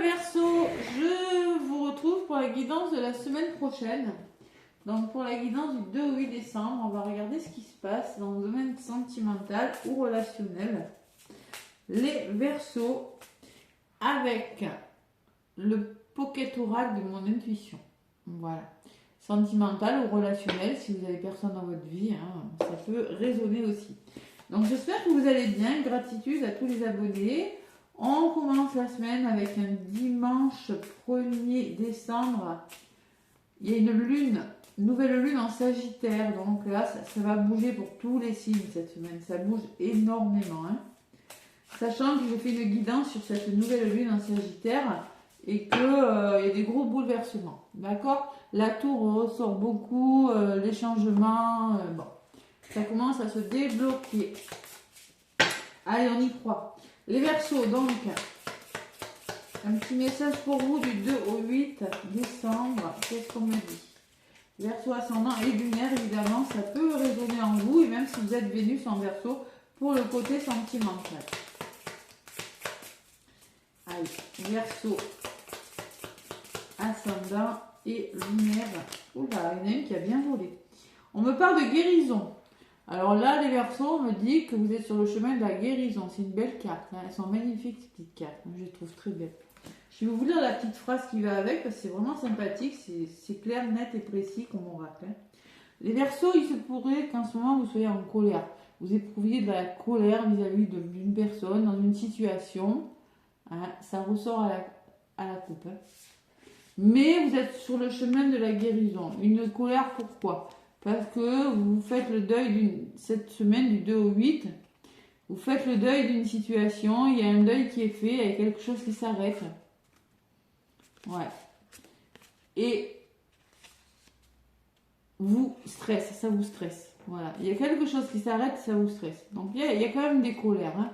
Verseaux, je vous retrouve pour la guidance de la semaine prochaine. Donc pour la guidance du 2 au 8 décembre, on va regarder ce qui se passe dans le domaine sentimental ou relationnel. Les Verseaux avec le Pocket Oracle de mon intuition. Voilà. Sentimental ou relationnel, si vous avez personne dans votre vie, ça peut résonner aussi. Donc j'espère que vous allez bien. Gratitude à tous les abonnés. On commence la semaine avec un dimanche 1er décembre. Il y a une nouvelle lune en Sagittaire. Donc là, ça va bouger pour tous les signes cette semaine. Ça bouge énormément. Sachant que j'ai fait une guidance sur cette nouvelle lune en Sagittaire et qu'il y a des gros bouleversements. D'accord? La tour ressort beaucoup, les changements. Bon, ça commence à se débloquer. Allez, on y croit. Les Verseaux, donc, un petit message pour vous du 2 au 8 décembre. Qu'est-ce qu'on me dit? Verseau ascendant et lunaire, évidemment, ça peut résonner en vous, et même si vous êtes Vénus en Verseau, pour le côté sentimental. Allez, Verseau, ascendant et lunaire. Oula, il y en a une qui a bien volé. On me parle de guérison. Alors là, les Verseaux, on me dit que vous êtes sur le chemin de la guérison. C'est une belle carte. Elles sont magnifiques, ces petites cartes. Je les trouve très belles. Je vais vous lire la petite phrase qui va avec parce que c'est vraiment sympathique. C'est clair, net et précis comme oracle. Les Verseaux, il se pourrait qu'en ce moment, vous soyez en colère. Vous éprouviez de la colère vis-à-vis d'une personne, dans une situation. Ça ressort à la coupe. Mais vous êtes sur le chemin de la guérison. Une colère, pourquoi ? Parce que vous faites le deuil cette semaine du 2 au 8. Vous faites le deuil d'une situation. Il y a un deuil qui est fait. Il y a quelque chose qui s'arrête. Ouais. Et vous stresse. Ça vous stresse. Voilà. Il y a quelque chose qui s'arrête. Ça vous stresse. Donc il y a quand même des colères.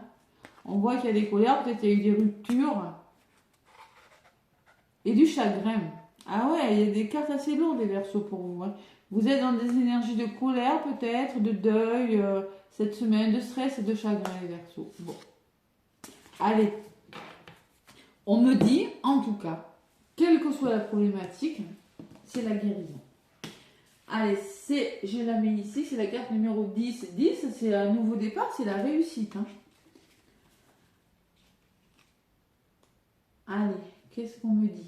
On voit qu'il y a des colères. Peut-être il y a eu des ruptures. Et du chagrin. Ah ouais, il y a des cartes assez lourdes des Verseaux pour vous. Vous êtes dans des énergies de colère peut-être, de deuil, cette semaine, de stress et de chagrin les Verseaux. Bon. Allez. On me dit, en tout cas, quelle que soit la problématique, c'est la guérison. Allez, je la mets ici, c'est la carte numéro 10. 10, c'est un nouveau départ, c'est la réussite. Allez, qu'est-ce qu'on me dit ?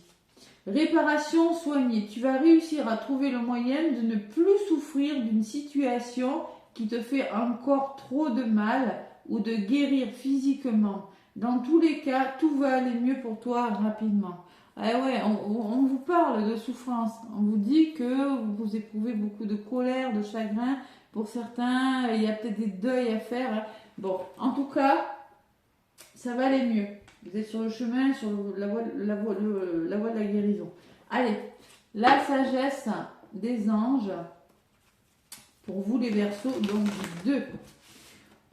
Réparation soignée. Tu vas réussir à trouver le moyen de ne plus souffrir d'une situation qui te fait encore trop de mal ou de guérir physiquement. Dans tous les cas, tout va aller mieux pour toi rapidement. Ah ouais, on vous parle de souffrance. On vous dit que vous éprouvez beaucoup de colère, de chagrin. Pour certains, il y a peut-être des deuils à faire. Bon, en tout cas, ça va aller mieux. Vous êtes sur le chemin, sur la voie de la guérison. Allez, la sagesse des anges. Pour vous les Verseaux, donc du 2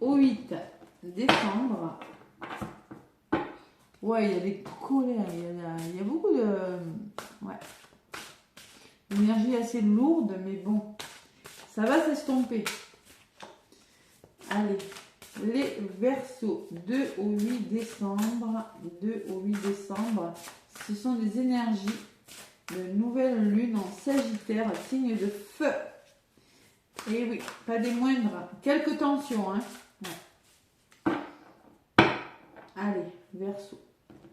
au 8 décembre. Ouais, il y a des colères, il y a beaucoup de... Ouais. Une énergie assez lourde, mais bon, ça va s'estomper. Allez. Les Verseaux, 2 au 8 décembre, 2 au 8 décembre, ce sont des énergies de nouvelle lune en Sagittaire, signe de feu. Et oui, pas des moindres, quelques tensions. Ouais. Allez, Verseaux,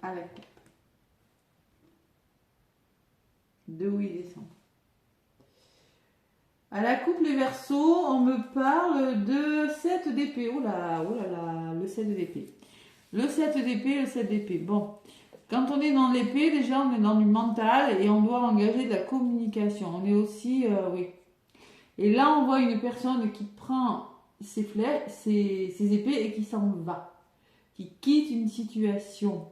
à la coupe. 2 au 8 décembre. À la coupe, les Verseaux, on me parle de 7 d'épée. Oh là là, le 7 d'épée. Le 7 d'épée, le 7 d'épée. Bon, quand on est dans l'épée, déjà, on est dans du mental et on doit engager de la communication. On est aussi, oui. Et là, on voit une personne qui prend ses épées et qui s'en va. Qui quitte une situation.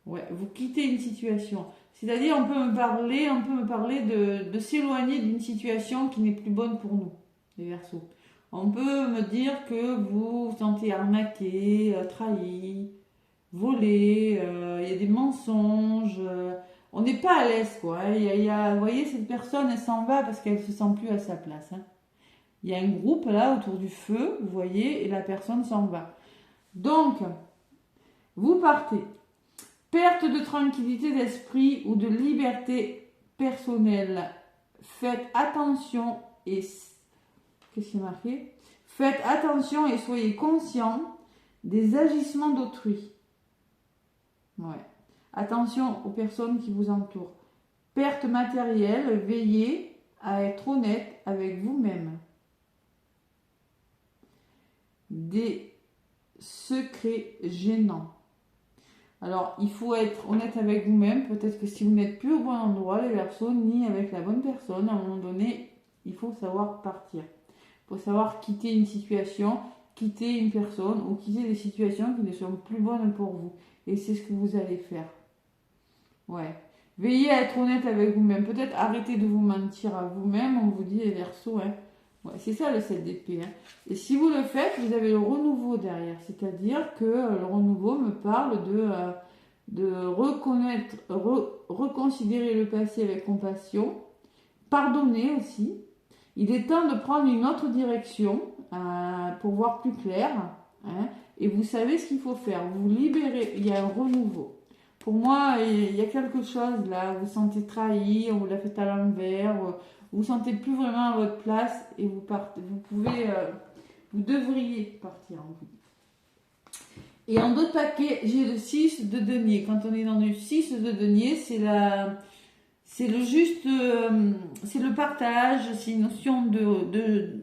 Ouais, vous quittez une situation. C'est-à-dire, on peut me parler de s'éloigner d'une situation qui n'est plus bonne pour nous, les Verseaux. On peut me dire que vous vous sentez arnaqué, trahi, volé, il y a des mensonges. On n'est pas à l'aise, quoi. Vous voyez, cette personne, elle s'en va parce qu'elle ne se sent plus à sa place. Il y a un groupe là autour du feu, vous voyez, et la personne s'en va. Donc, vous partez. Perte de tranquillité d'esprit ou de liberté personnelle. Faites attention et... Qu'est-ce qui est marqué? Faites attention et soyez conscient des agissements d'autrui. Ouais. Attention aux personnes qui vous entourent. Perte matérielle, veillez à être honnête avec vous-même. Des secrets gênants. Alors, il faut être honnête avec vous-même. Peut-être que si vous n'êtes plus au bon endroit, les Verseaux, ni avec la bonne personne, à un moment donné, il faut savoir partir. Il faut savoir quitter une situation, quitter une personne ou quitter des situations qui ne sont plus bonnes pour vous. Et c'est ce que vous allez faire. Ouais. Veillez à être honnête avec vous-même. Peut-être arrêtez de vous mentir à vous-même. On vous dit les Verseaux, hein. Ouais, c'est ça le 7 d'épée. Hein. Et si vous le faites, vous avez le renouveau derrière. C'est-à-dire que le renouveau me parle de reconnaître, reconsidérer le passé avec compassion, pardonner aussi. Il est temps de prendre une autre direction pour voir plus clair. Hein, et vous savez ce qu'il faut faire. Vous libérez, il y a un renouveau. Pour moi, il y a quelque chose là, vous vous sentez trahi, on vous l'a fait à l'envers, vous vous sentez plus vraiment à votre place et vous partez, vous devriez partir en vous. Et en d'autres paquets, j'ai le 6 de denier. Quand on est dans le 6 de denier, c'est le partage, c'est une notion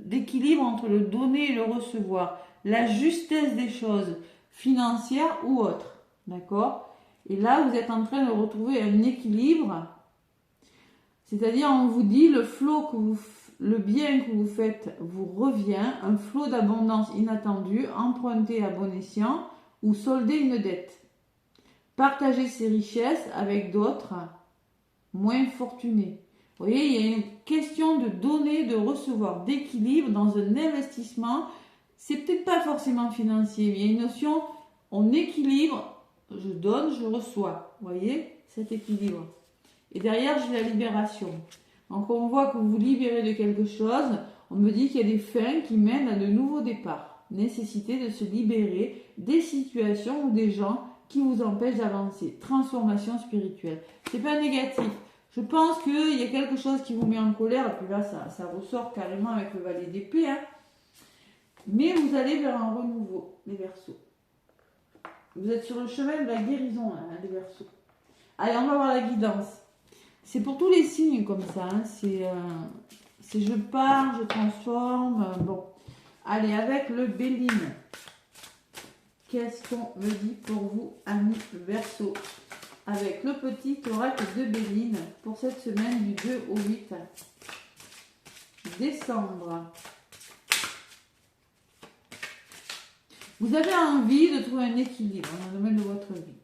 d'équilibre entre le donner et le recevoir. La justesse des choses, financières ou autres. D'accord ? Et là, vous êtes en train de retrouver un équilibre. C'est-à-dire, on vous dit, le bien que vous faites vous revient, un flot d'abondance inattendue, emprunté à bon escient ou solder une dette. Partagez ces richesses avec d'autres moins fortunés. Vous voyez, il y a une question de donner, de recevoir, d'équilibre dans un investissement. C'est peut-être pas forcément financier, mais il y a une notion, on équilibre, je donne, je reçois. Vous voyez, cet équilibre. Et derrière, j'ai la libération. Donc, on voit que vous vous libérez de quelque chose. On me dit qu'il y a des fins qui mènent à de nouveaux départs. Nécessité de se libérer des situations ou des gens qui vous empêchent d'avancer. Transformation spirituelle. C'est pas négatif. Je pense qu'il y a quelque chose qui vous met en colère. Et puis là, ça ressort carrément avec le valet d'épée. Hein. Mais vous allez vers un renouveau, les Verseaux. Vous êtes sur le chemin de la guérison, hein, les Verseaux. Allez, on va voir la guidance. C'est pour tous les signes comme ça. Hein. C'est je pars, je transforme. Bon. Allez, avec le Béline. Qu'est-ce qu'on me dit pour vous, amis Verseaux? Avec le petit oracle de Béline pour cette semaine du 2 au 8 décembre. Vous avez envie de trouver un équilibre dans le domaine de votre vie.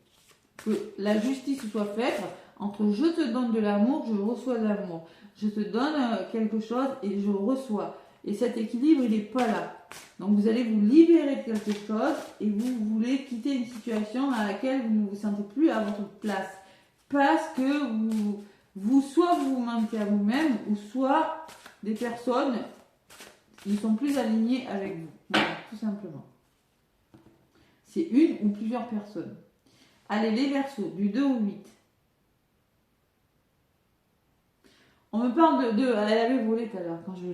Que la justice soit faite entre je te donne de l'amour, je reçois de l'amour. Je te donne quelque chose et je reçois. Et cet équilibre, il n'est pas là. Donc vous allez vous libérer de quelque chose et vous voulez quitter une situation dans laquelle vous ne vous sentez plus à votre place. Parce que soit vous mentez à vous-même, ou soit des personnes ne sont plus alignées avec vous. Voilà, tout simplement. C'est une ou plusieurs personnes. Allez, les Verseaux, du 2 au 8. On me parle de... Elle avait volé tout à l'heure, quand je ne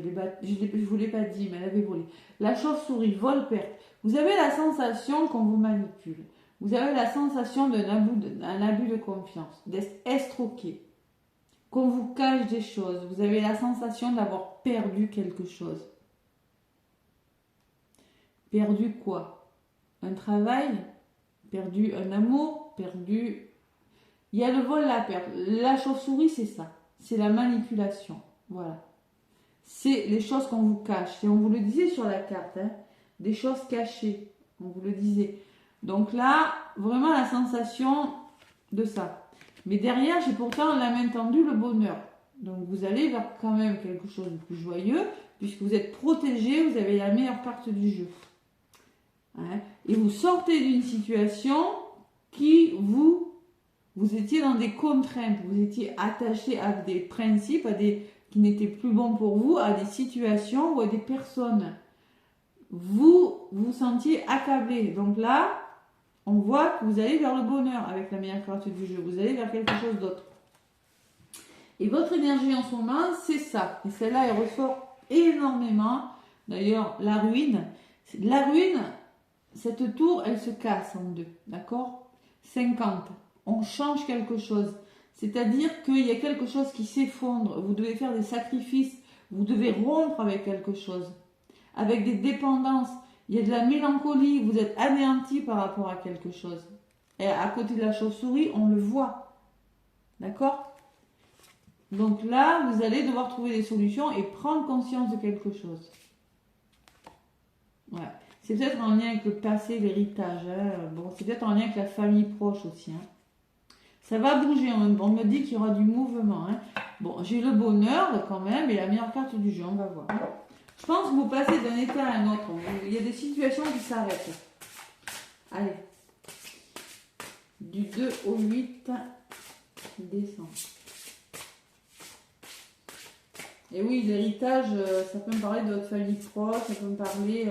vous l'ai pas dit, mais elle avait volé. La chauve-souris, vol-perte. Vous avez la sensation qu'on vous manipule. Vous avez la sensation d'un abus de confiance, d'être estroqué. Qu'on vous cache des choses. Vous avez la sensation d'avoir perdu quelque chose. Perdu quoi? Un travail? Perdu un amour? Perdu... Il y a le vol, la perte. La chauve-souris, c'est ça. C'est la manipulation. Voilà. C'est les choses qu'on vous cache. Et on vous le disait sur la carte. Hein, des choses cachées. On vous le disait. Donc là, vraiment la sensation de ça. Mais derrière, j'ai pourtant la main tendue, le bonheur. Donc vous allez vers quand même quelque chose de plus joyeux. Puisque vous êtes protégé. Vous avez la meilleure carte du jeu. Hein, et vous sortez d'une situation qui vous étiez dans des contraintes, vous étiez attaché à des principes, qui n'étaient plus bons pour vous, à des situations ou à des personnes. Vous vous sentiez accablé. Donc là, On voit que vous allez vers le bonheur avec la meilleure carte du jeu. Vous allez vers quelque chose d'autre. Et votre énergie en ce moment, c'est ça. Et celle-là, elle ressort énormément. D'ailleurs, la ruine. La ruine, cette tour, elle se casse en deux. D'accord? 50. On change quelque chose. C'est-à-dire qu'il y a quelque chose qui s'effondre. Vous devez faire des sacrifices. Vous devez rompre avec quelque chose. Avec des dépendances. Il y a de la mélancolie. Vous êtes anéanti par rapport à quelque chose. Et à côté de la chauve-souris, on le voit. D'accord? Donc là, vous allez devoir trouver des solutions et prendre conscience de quelque chose. Ouais. C'est peut-être en lien avec le passé, l'héritage. Hein. Bon, c'est peut-être en lien avec la famille proche aussi. Hein. Ça va bouger. On me dit qu'il y aura du mouvement. Hein. Bon, j'ai le bonheur quand même et la meilleure carte du jeu. On va voir. Je pense que vous passez d'un état à un autre. Il y a des situations qui s'arrêtent. Allez. Du 2 au 8 décembre. Et oui, l'héritage, ça peut me parler de votre famille proche, ça peut me parler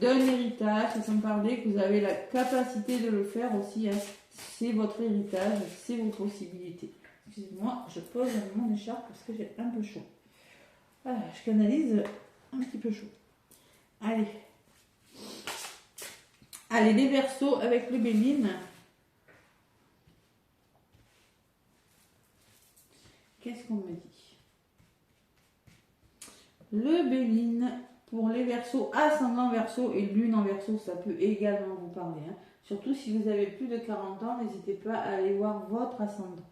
d'un héritage, ça peut me parler que vous avez la capacité de le faire aussi. Hein. C'est votre héritage, c'est vos possibilités. Excusez-moi, je pose mon écharpe parce que j'ai un peu chaud. Voilà, je canalise un petit peu chaud. Allez. Allez, les Verseaux avec le Béline. Qu'est-ce qu'on me dit? Le Béline, pour les Verseaux, ascendant Verseau et lune en Verseau, ça peut également vous parler. Hein. Surtout si vous avez plus de 40 ans, n'hésitez pas à aller voir votre ascendant.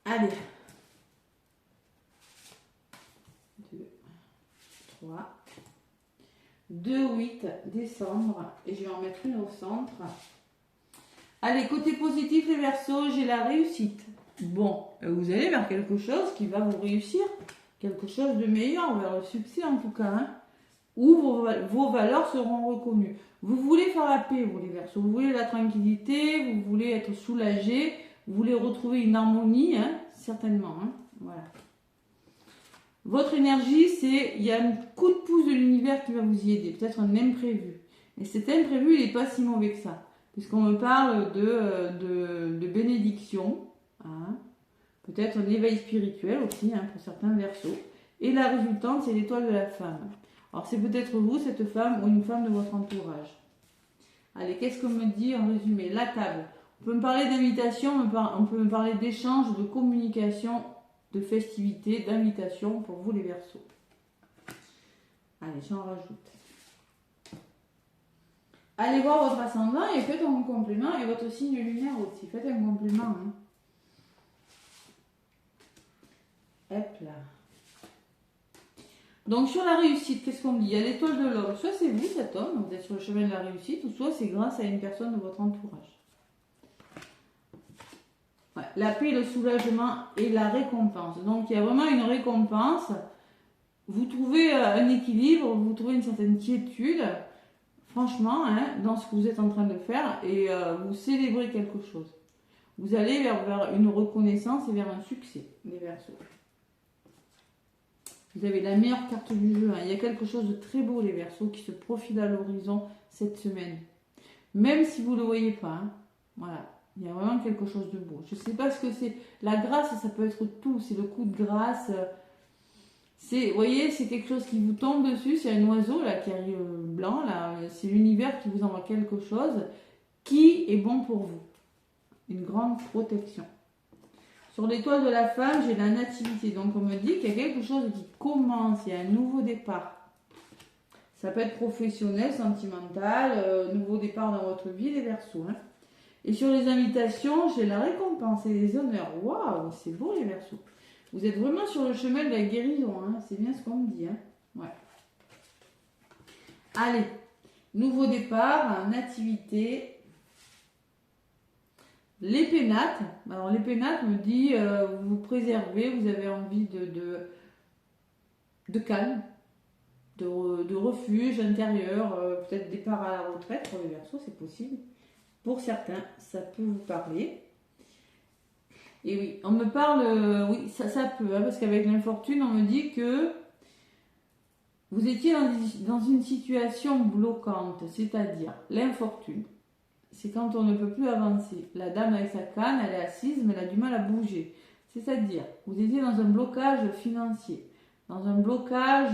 Allez. 2, 3, 2, 8 décembre. Et je vais en mettre une au centre. Allez, côté positif, les Verseaux, j'ai la réussite. Bon, vous allez vers quelque chose qui va vous réussir, quelque chose de meilleur, vers le succès en tout cas, hein, où vos valeurs seront reconnues. Vous voulez faire la paix, vous les Verseaux, vous voulez la tranquillité, vous voulez être soulagé, vous voulez retrouver une harmonie, hein, certainement. Hein, voilà. Votre énergie, il y a un coup de pouce de l'univers qui va vous y aider, peut-être un imprévu. Et cet imprévu, il n'est pas si mauvais que ça, puisqu'on me parle de bénédiction. Hein. Peut-être un éveil spirituel aussi hein, pour certains Verseaux. Et la résultante, c'est l'étoile de la femme. Alors c'est peut-être vous, cette femme, ou une femme de votre entourage. Allez, qu'est-ce qu'on me dit en résumé? La table. On peut me parler d'invitation, on peut me parler d'échange, de communication, de festivité, d'invitation pour vous les Verseaux. Allez, j'en rajoute. Allez voir votre ascendant et faites un complément, et votre signe lunaire aussi. Faites un complément. Hein. Hop là. Donc sur la réussite, qu'est-ce qu'on dit? Il y a l'étoile de l'homme. Soit c'est vous, cet homme, vous êtes sur le chemin de la réussite, ou soit c'est grâce à une personne de votre entourage. Ouais, la paix, le soulagement et la récompense. Donc il y a vraiment une récompense. Vous trouvez un équilibre, vous trouvez une certaine quiétude, franchement, hein, dans ce que vous êtes en train de faire, et vous célébrez quelque chose. Vous allez vers une reconnaissance et vers un succès, les Verseaux. Vous avez la meilleure carte du jeu. Hein. Il y a quelque chose de très beau, les Verseaux, qui se profile à l'horizon cette semaine. Même si vous ne le voyez pas. Hein. Voilà. Il y a vraiment quelque chose de beau. Je ne sais pas ce que c'est. La grâce, ça peut être tout. C'est le coup de grâce. Vous voyez, c'est quelque chose qui vous tombe dessus. C'est un oiseau là, qui arrive blanc. Là. C'est l'univers qui vous envoie quelque chose qui est bon pour vous. Une grande protection. Sur l'étoile de la femme, j'ai la nativité. Donc on me dit qu'il y a quelque chose qui commence, il y a un nouveau départ. Ça peut être professionnel, sentimental, nouveau départ dans votre vie, les Verseaux. Hein. Et sur les invitations, j'ai la récompense et les honneurs. Waouh, c'est beau les Verseaux. Vous êtes vraiment sur le chemin de la guérison. Hein. C'est bien ce qu'on me dit. Hein. Ouais. Allez, nouveau départ, nativité. Les pénates, alors les pénates me dit vous vous préservez, vous avez envie de calme, de refuge intérieur, peut-être départ à la retraite pour les Verseaux, c'est possible. Pour certains, ça peut vous parler. Et oui, on me parle, oui, ça peut, hein, parce qu'avec l'infortune, on me dit que Vous étiez dans une situation bloquante, c'est-à-dire l'infortune. C'est quand on ne peut plus avancer. La dame avec sa canne, elle est assise, mais elle a du mal à bouger. C'est-à-dire, vous étiez dans un blocage financier, dans un blocage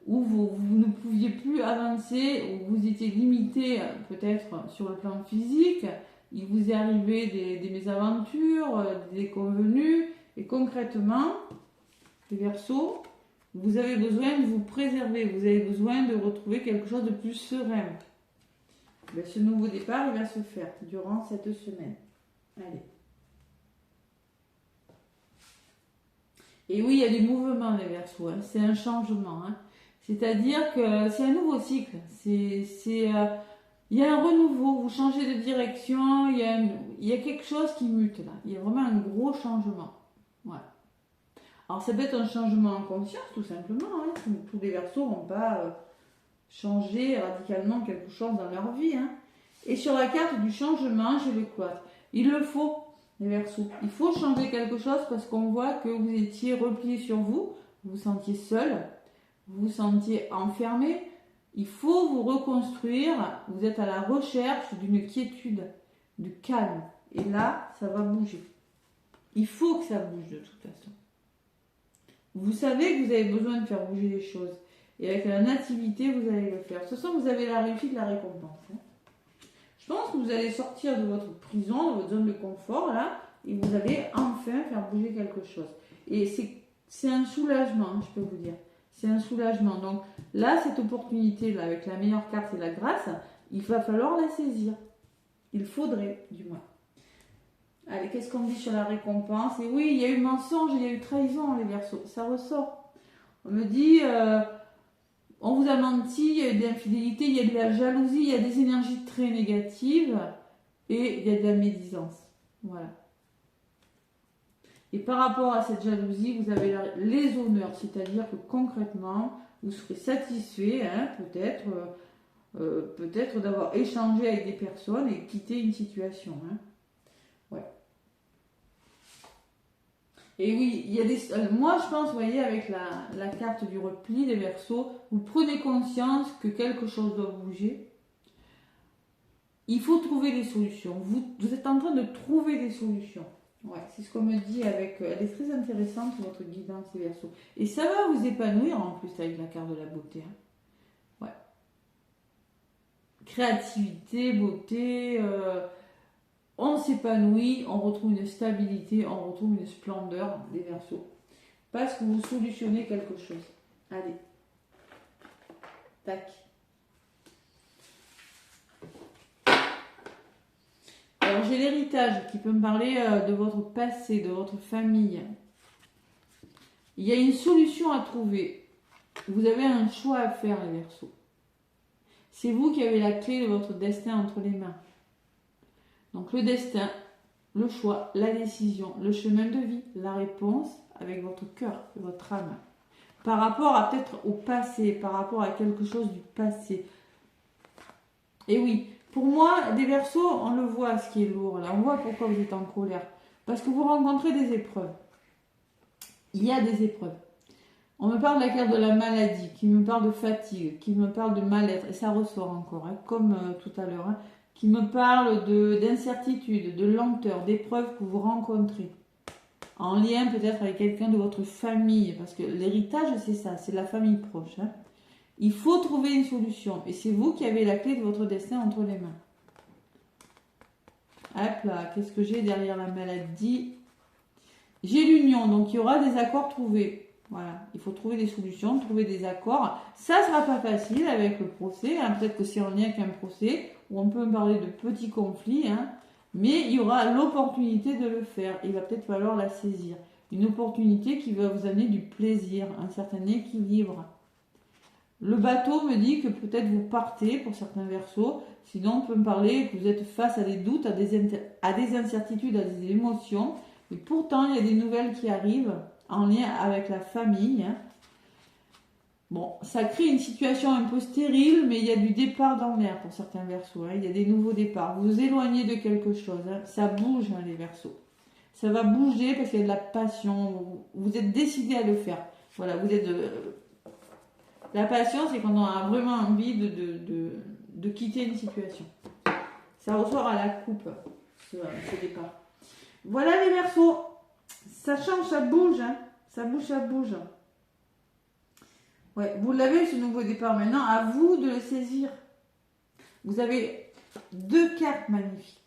où vous ne pouviez plus avancer, où vous étiez limité peut-être sur le plan physique. Il vous est arrivé des mésaventures, des déconvenues, et concrètement, les Verseaux, vous avez besoin de vous préserver, vous avez besoin de retrouver quelque chose de plus serein. Ben, ce nouveau départ, il va se faire durant cette semaine. Allez. Et oui, il y a du mouvement, les Verseaux, hein. C'est un changement. Hein. C'est-à-dire que c'est un nouveau cycle. Il y a un renouveau, vous changez de direction, il y a quelque chose qui mute là. Il y a vraiment un gros changement. Voilà. Alors ça peut être un changement en conscience, tout simplement. Hein. Tous les Verseaux n'ont pas changé radicalement quelque chose dans leur vie. Hein. Et sur la carte du changement, j'ai le quadre. Il le faut, les Verseaux. Il faut changer quelque chose parce qu'on voit que vous étiez replié sur vous, vous vous sentiez seul, vous vous sentiez enfermé. Il faut vous reconstruire. Vous êtes à la recherche d'une quiétude, du calme. Et là, ça va bouger. Il faut que ça bouge de toute façon. Vous savez que vous avez besoin de faire bouger les choses. Et avec la nativité, vous allez le faire. De toute façon, vous avez la réussite, la récompense. Hein. Je pense que vous allez sortir de votre prison, de votre zone de confort, là, et vous allez enfin faire bouger quelque chose. Et c'est un soulagement, hein, je peux vous dire. C'est un soulagement. Donc là, cette opportunité-là, avec la meilleure carte, c'est la grâce, il va falloir la saisir. Il faudrait, du moins. Allez, qu'est-ce qu'on dit sur la récompense? Et oui, il y a eu mensonge, il y a eu trahison, les Verseaux. Ça ressort. On me dit, on vous a menti, il y a eu de l'infidélité, il y a de la jalousie, il y a des énergies très négatives et il y a de la médisance. Voilà. Et par rapport à cette jalousie, vous avez les honneurs, c'est-à-dire que concrètement, vous serez satisfait, hein, peut-être d'avoir échangé avec des personnes et quitté une situation. Hein. Ouais. Et oui, il y a des. Moi, je pense, vous voyez, avec la carte du repli, les Verseaux, vous prenez conscience que quelque chose doit bouger. Il faut trouver des solutions. Vous êtes en train de trouver des solutions. Ouais, c'est ce qu'on me dit avec. Elle est très intéressante, votre guidance, les Verseaux. Et ça va vous épanouir en plus avec la carte de la beauté. Hein. Ouais. Créativité, beauté. On s'épanouit, on retrouve une stabilité, on retrouve une splendeur des Verseaux. Parce que vous solutionnez quelque chose. Allez. Tac. Alors j'ai l'héritage qui peut me parler de votre passé, de votre famille. Il y a une solution à trouver. Vous avez un choix à faire, les Verseaux. C'est vous qui avez la clé de votre destin entre les mains. Donc le destin, le choix, la décision, le chemin de vie, la réponse avec votre cœur, votre âme. Par rapport à peut-être au passé, par rapport à quelque chose du passé. Et oui, pour moi, des Verseaux, on le voit ce qui est lourd là. On voit pourquoi vous êtes en colère. Parce que vous rencontrez des épreuves. Il y a des épreuves. On me parle de la carte de la maladie, qui me parle de fatigue, qui me parle de mal-être. Et ça ressort encore, hein, comme tout à l'heure. Hein. Qui me parle d'incertitude, de lenteur, d'épreuves que vous rencontrez. En lien peut-être avec quelqu'un de votre famille. Parce que l'héritage, c'est ça, c'est la famille proche. Hein. Il faut trouver une solution. Et c'est vous qui avez la clé de votre destin entre les mains. Hop là, qu'est-ce que j'ai derrière la maladie? J'ai l'union, donc il y aura des accords trouvés. Voilà, il faut trouver des solutions, trouver des accords. Ça ne sera pas facile avec le procès. Hein. Peut-être que c'est en lien avec un procès. Où on peut parler de petits conflits, hein, mais il y aura l'opportunité de le faire. Il va peut-être falloir la saisir. Une opportunité qui va vous amener du plaisir, un certain équilibre. Le bateau me dit que peut-être vous partez pour certains Verseaux, sinon on peut me parler que vous êtes face à des doutes, à des incertitudes, à des émotions, et pourtant il y a des nouvelles qui arrivent en lien avec la famille. Hein. Bon, ça crée une situation un peu stérile, mais il y a du départ dans l'air pour certains Verseaux. Hein. Il y a des nouveaux départs. Vous vous éloignez de quelque chose. Hein. Ça bouge, hein, les Verseaux. Ça va bouger parce qu'il y a de la passion. Vous êtes décidé à le faire. Voilà, vous êtes La passion, c'est quand on a vraiment envie de quitter une situation. Ça ressort à la coupe, ce départ. Voilà les Verseaux. Ça change, ça bouge. Hein. Ça bouge, ça bouge. Ouais, vous l'avez ce nouveau départ. Maintenant, à vous de le saisir. Vous avez 2 cartes magnifiques.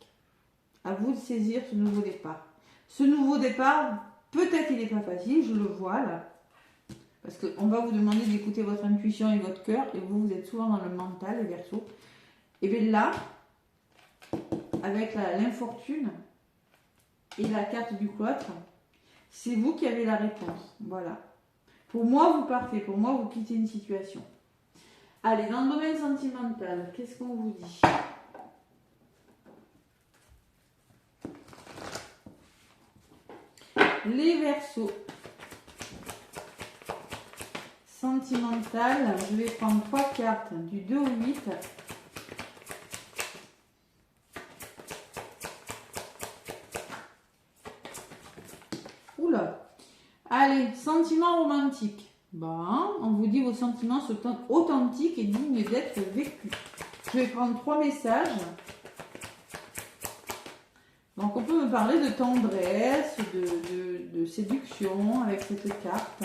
À vous de saisir ce nouveau départ. Ce nouveau départ, peut-être il n'est pas facile, je le vois là. Parce qu'on va vous demander d'écouter votre intuition et votre cœur. Et vous êtes souvent dans le mental, les Verseaux. Et bien là, avec l'infortune et la carte du cloître, c'est vous qui avez la réponse. Voilà. Pour moi, vous partez. Pour moi, vous quittez une situation. Allez, dans le domaine sentimental, qu'est-ce qu'on vous dit? Les Verseaux. Sentimental, je vais prendre 3 cartes, du 2 au 8. Oula. Allez, sentiments romantiques. Bon, on vous dit vos sentiments sont authentiques et dignes d'être vécus. Je vais prendre 3 messages. Donc on peut me parler de tendresse, de séduction avec cette carte.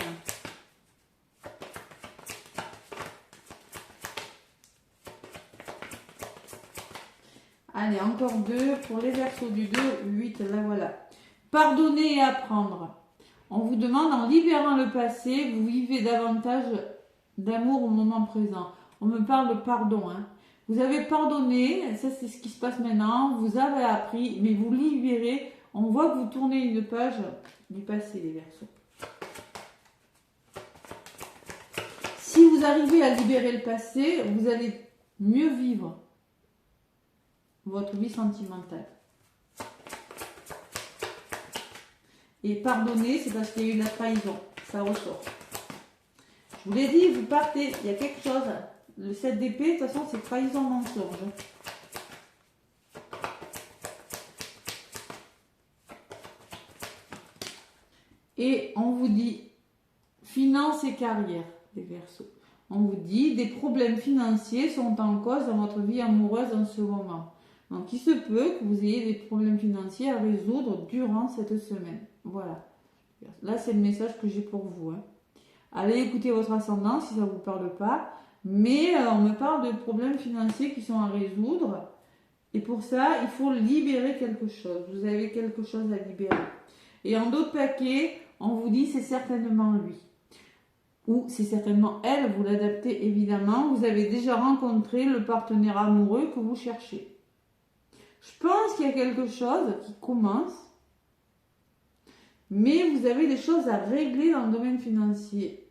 Allez, encore 2 pour les Verseaux du 2, 8, là voilà. Pardonner et apprendre. On vous demande, en libérant le passé, vous vivez davantage d'amour au moment présent. On me parle de pardon. Hein. Vous avez pardonné, ça c'est ce qui se passe maintenant, vous avez appris, mais vous libérez. On voit que vous tournez une page du passé, les Verseaux. Si vous arrivez à libérer le passé, vous allez mieux vivre votre vie sentimentale. Et pardonner, c'est parce qu'il y a eu de la trahison. Ça ressort. Je vous l'ai dit, vous partez, il y a quelque chose. Le 7 d'épée, de toute façon, c'est trahison mensonge. Et on vous dit finance et carrière, les Verseaux. On vous dit des problèmes financiers sont en cause dans votre vie amoureuse en ce moment. Donc, il se peut que vous ayez des problèmes financiers à résoudre durant cette semaine. Voilà. Là, c'est le message que j'ai pour vous. Hein. Allez écouter votre ascendant si ça ne vous parle pas. Mais on me parle de problèmes financiers qui sont à résoudre. Et pour ça, il faut libérer quelque chose. Vous avez quelque chose à libérer. Et en d'autres paquets, on vous dit c'est certainement lui. Ou c'est certainement elle, vous l'adaptez évidemment. Vous avez déjà rencontré le partenaire amoureux que vous cherchez. Je pense qu'il y a quelque chose qui commence, mais vous avez des choses à régler dans le domaine financier.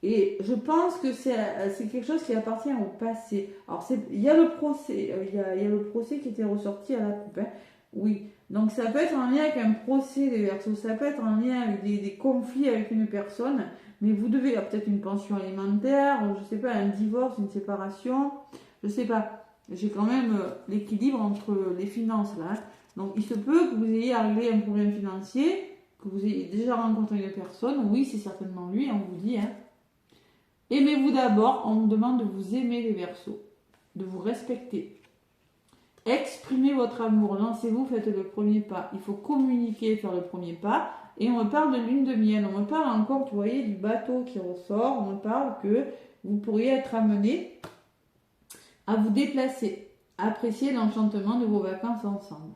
Et je pense que c'est quelque chose qui appartient au passé. Alors, il y a le procès, il y a le procès qui était ressorti à la coupe. Hein. Oui, donc ça peut être en lien avec un procès des Verseaux, ça peut être en lien avec des conflits avec une personne, mais vous devez, peut-être une pension alimentaire, je ne sais pas, un divorce, une séparation, je ne sais pas. J'ai quand même l'équilibre entre les finances là. Hein. Donc il se peut que vous ayez à régler un problème financier, que vous ayez déjà rencontré une personne. Oui, c'est certainement lui, on vous dit. Hein. Aimez-vous d'abord, on vous demande de vous aimer les Verseaux, de vous respecter. Exprimez votre amour, lancez-vous, faites le premier pas. Il faut communiquer, faire le premier pas. Et on me parle de lune de miel, on me parle encore, vous voyez, du bateau qui ressort. On me parle que vous pourriez être amené à vous déplacer, apprécier l'enchantement de vos vacances ensemble.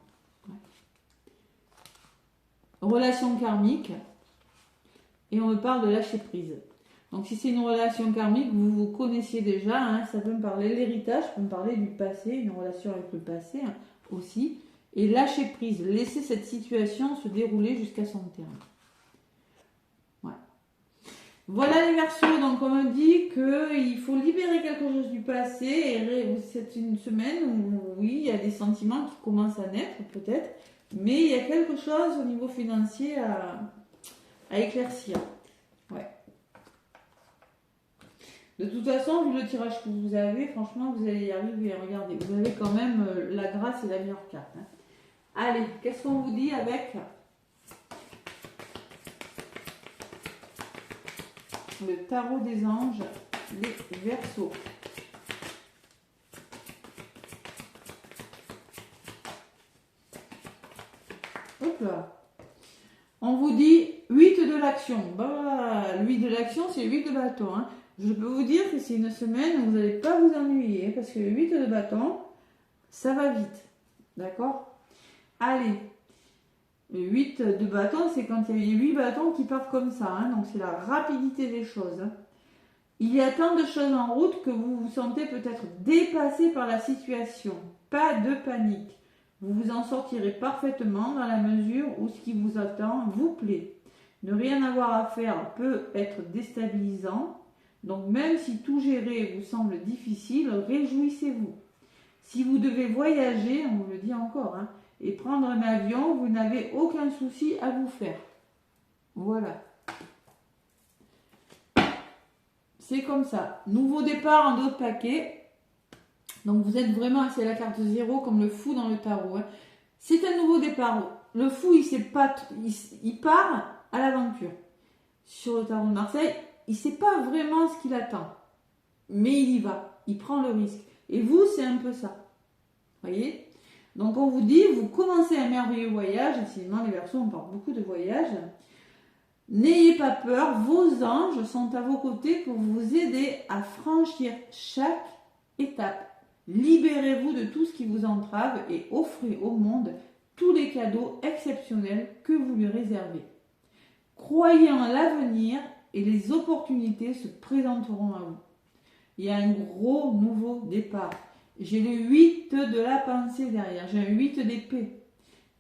Relation karmique, et on me parle de lâcher prise. Donc si c'est une relation karmique, vous vous connaissiez déjà, hein, ça peut me parler de l'héritage, ça peut me parler du passé, une relation avec le passé hein, aussi, et lâcher prise, laisser cette situation se dérouler jusqu'à son terme. Voilà les Verseaux, donc on me dit qu'il faut libérer quelque chose du passé et c'est une semaine où oui, il y a des sentiments qui commencent à naître peut-être, mais il y a quelque chose au niveau financier à éclaircir. Ouais. De toute façon, vu le tirage que vous avez, franchement, vous allez y arriver. Regardez, vous avez quand même la grâce et la meilleure carte. Hein. Allez, qu'est-ce qu'on vous dit avec le tarot des anges les Verseaux. Hop là. On vous dit 8 de l'action. Bah, le 8 de l'action, c'est le 8 de bâton. Hein. Je peux vous dire que c'est une semaine où vous n'allez pas vous ennuyer. Parce que le 8 de bâton, ça va vite. D'accord? Allez. Le 8 de bâton, c'est quand il y a les 8 bâtons qui partent comme ça. Hein. Donc c'est la rapidité des choses. Hein. Il y a tant de choses en route que vous vous sentez peut-être dépassé par la situation. Pas de panique. Vous vous en sortirez parfaitement dans la mesure où ce qui vous attend vous plaît. Ne rien avoir à faire peut être déstabilisant. Donc même si tout gérer vous semble difficile, réjouissez-vous. Si vous devez voyager, on vous le dit encore, hein, et prendre un avion, vous n'avez aucun souci à vous faire. Voilà. C'est comme ça. Nouveau départ en d'autres paquets. Donc vous êtes vraiment, c'est la carte 0 comme le fou dans le tarot. Hein. C'est un nouveau départ. Le fou, il part à l'aventure. Sur le tarot de Marseille, il ne sait pas vraiment ce qu'il attend. Mais il y va. Il prend le risque. Et vous, c'est un peu ça. Voyez? Donc on vous dit, vous commencez un merveilleux voyage. Décidément, les Verseaux, on parle beaucoup de voyage. N'ayez pas peur, vos anges sont à vos côtés pour vous aider à franchir chaque étape. Libérez-vous de tout ce qui vous entrave et offrez au monde tous les cadeaux exceptionnels que vous lui réservez. Croyez en l'avenir et les opportunités se présenteront à vous. Il y a un gros nouveau départ. J'ai le 8 de la pensée derrière, j'ai un 8 d'épée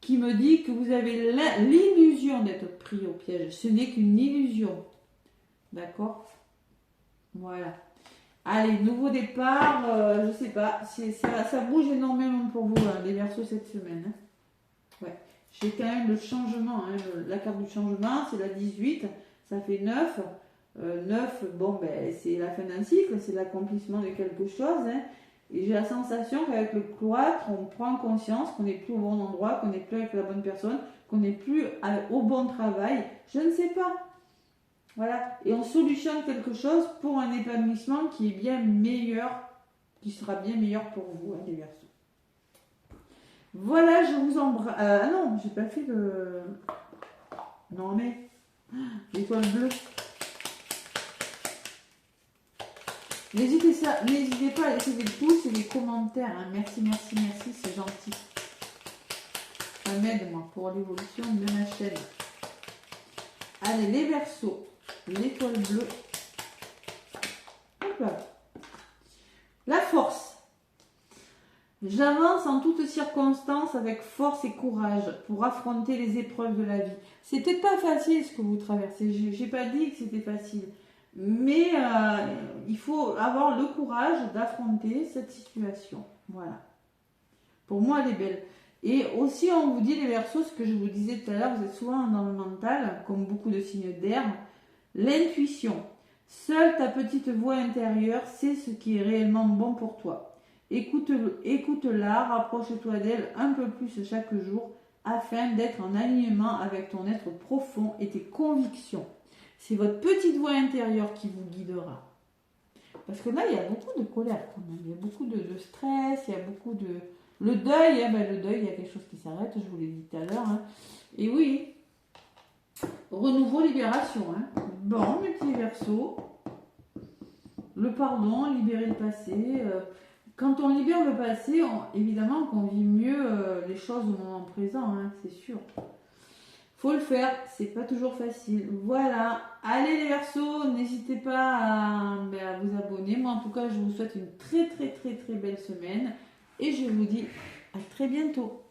qui me dit que vous avez l'illusion d'être pris au piège. Ce n'est qu'une illusion. D'accord? Voilà. Allez, nouveau départ, je sais pas, ça bouge énormément pour vous, hein, les Verseaux cette semaine. Hein. Ouais. J'ai quand même le changement, hein, la carte du changement, c'est la 18, ça fait 9. 9, bon, ben, c'est la fin d'un cycle, c'est l'accomplissement de quelque chose. Hein. Et j'ai la sensation qu'avec le cloître, on prend conscience qu'on n'est plus au bon endroit, qu'on n'est plus avec la bonne personne, qu'on n'est plus au bon travail. Je ne sais pas. Voilà. Et on solutionne quelque chose pour un épanouissement qui est bien meilleur, qui sera bien meilleur pour vous, hein, les Verseaux. Voilà, je vous embrasse. Ah non, j'ai pas fait le. Non mais. L'étoile bleue. N'hésitez pas à laisser des pouces et des commentaires. Hein. Merci, merci, merci, c'est gentil. Ça m'aide, moi, pour l'évolution de ma chaîne. Allez, les Verseaux. L'étoile bleue. Hop là. La force. J'avance en toutes circonstances avec force et courage pour affronter les épreuves de la vie. C'est peut-être pas facile ce que vous traversez. J'ai pas dit que c'était facile. Mais il faut avoir le courage d'affronter cette situation. Voilà. Pour moi, elle est belle. Et aussi, on vous dit, les Verseaux, ce que je vous disais tout à l'heure, vous êtes souvent dans le mental, comme beaucoup de signes d'air. L'intuition. Seule ta petite voix intérieure sait ce qui est réellement bon pour toi. Écoute-la, rapproche-toi d'elle un peu plus chaque jour afin d'être en alignement avec ton être profond et tes convictions. C'est votre petite voix intérieure qui vous guidera. Parce que là, il y a beaucoup de colère quand même. Il y a beaucoup de stress, il y a beaucoup de... Le deuil, hein, ben, le deuil, il y a quelque chose qui s'arrête, je vous l'ai dit tout à l'heure. Hein. Et oui, renouveau, libération. Hein. Bon, mes petits Verseaux. Le pardon, libérer le passé. Quand on libère le passé, évidemment qu'on vit mieux les choses au moment présent, hein, c'est sûr. Faut le faire, c'est pas toujours facile. Voilà, allez les Verseaux, n'hésitez pas à vous abonner. Moi en tout cas, je vous souhaite une très très très très belle semaine et je vous dis à très bientôt.